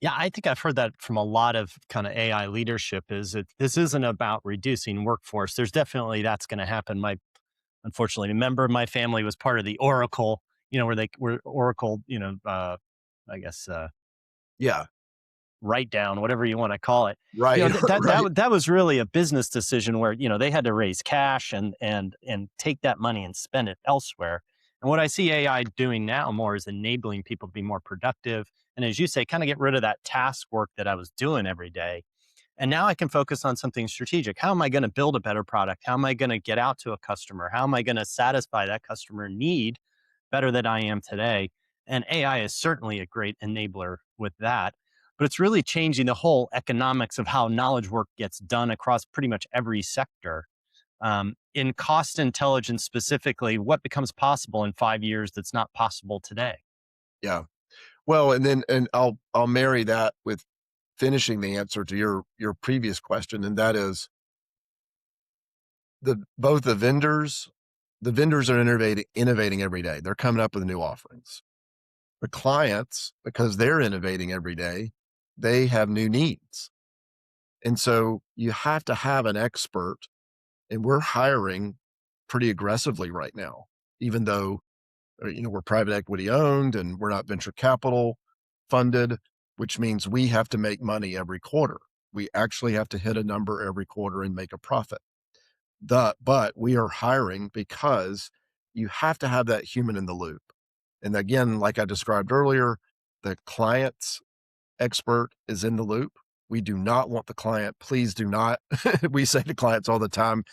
Yeah, I think I've heard that from a lot of kind of AI leadership is that this isn't about reducing workforce. There's definitely that's going to happen. Unfortunately, a member of my family was part of the Oracle, where they were Oracle, I guess, Yeah, write down, whatever you want to call it. right, right. That was really a business decision where, they had to raise cash and take that money and spend it elsewhere. And what I see AI doing now more is enabling people to be more productive. And as you say, kind of get rid of that task work that I was doing every day. And now I can focus on something strategic. How am I going to build a better product? How am I going to get out to a customer? How am I going to satisfy that customer need better than I am today? And AI is certainly a great enabler with that. But it's really changing the whole economics of how knowledge work gets done across pretty much every sector. In cost intelligence specifically, what becomes possible in 5 years that's not possible today? Yeah. Well, and I'll marry that with finishing the answer to your previous question, and that is both the vendors are innovating every day. They're coming up with new offerings. The clients, because they're innovating every day, they have new needs. And so you have to have an expert, and we're hiring pretty aggressively right now, even though we're private equity owned and we're not venture capital funded, which means we have to make money every quarter. We actually have to hit a number every quarter and make a profit. But we are hiring because you have to have that human in the loop. And again, like I described earlier, the client's expert is in the loop. We do not want the client, please do not. We say to clients all the time,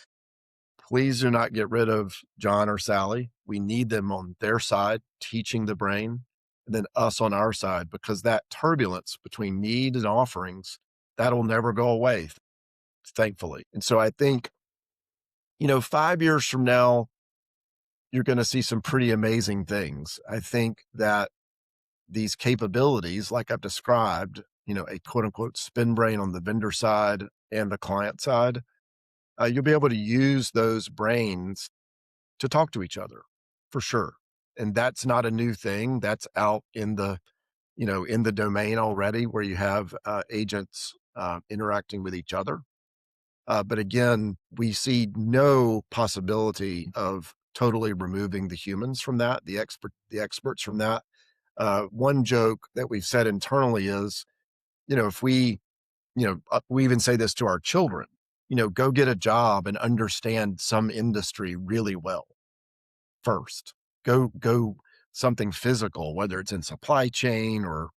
please do not get rid of John or Sally. We need them on their side, teaching the brain, and then us on our side, because that turbulence between need and offerings, that'll never go away, thankfully. And so I think, 5 years from now, you're going to see some pretty amazing things. I think that these capabilities, like I've described, a quote unquote spin brain on the vendor side and the client side, you'll be able to use those brains to talk to each other for sure. And that's not a new thing. That's out in the domain already where you have agents interacting with each other. But again, we see no possibility of totally removing the humans from that, the experts from that. One joke that we've said internally is, if we even say this to our children, go get a job and understand some industry really well first. Go something physical, whether it's in supply chain or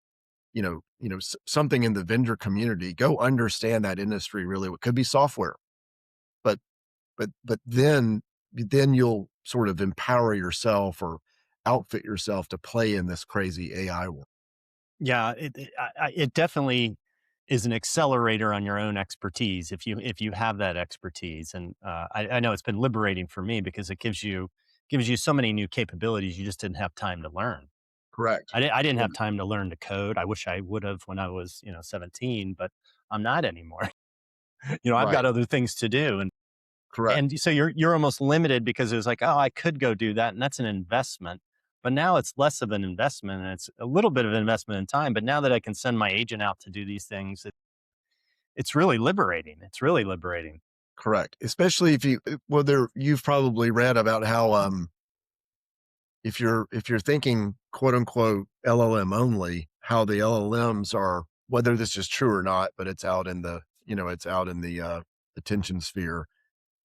something in the vendor community. Go understand that industry really. It could be software, but but then you'll sort of empower yourself or outfit yourself to play in this crazy AI world. Yeah, it definitely is an accelerator on your own expertise if you have that expertise. And I know it's been liberating for me because it gives you so many new capabilities you just didn't have time to learn. Correct. I didn't Yeah, have time to learn to code. I wish I would have when I was 17, but I'm not anymore. I've got right. other things to do, and Correct. so you're almost limited because it was like, oh, I could go do that, and that's an investment. But now it's less of an investment, and it's a little bit of an investment in time. But now that I can send my agent out to do these things, it's really liberating. It's really liberating. Correct. Especially if well, you've probably read about how, if you're thinking quote unquote LLM only, how the LLMs are, whether this is true or not, but it's out in the attention sphere,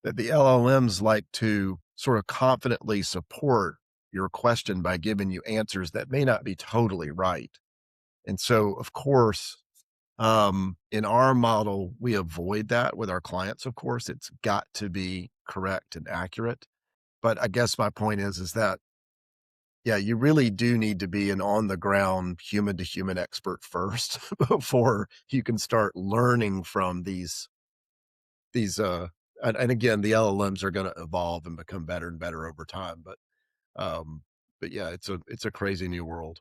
that the LLMs like to sort of confidently support your question by giving you answers that may not be totally right. And so, of course, in our model, we avoid that with our clients. Of course, it's got to be correct and accurate. But I guess my point is that, yeah, you really do need to be an on the ground human to human expert first before you can start learning from these and again, the LLMs are going to evolve and become better and better over time. Um, but yeah, it's a crazy new world.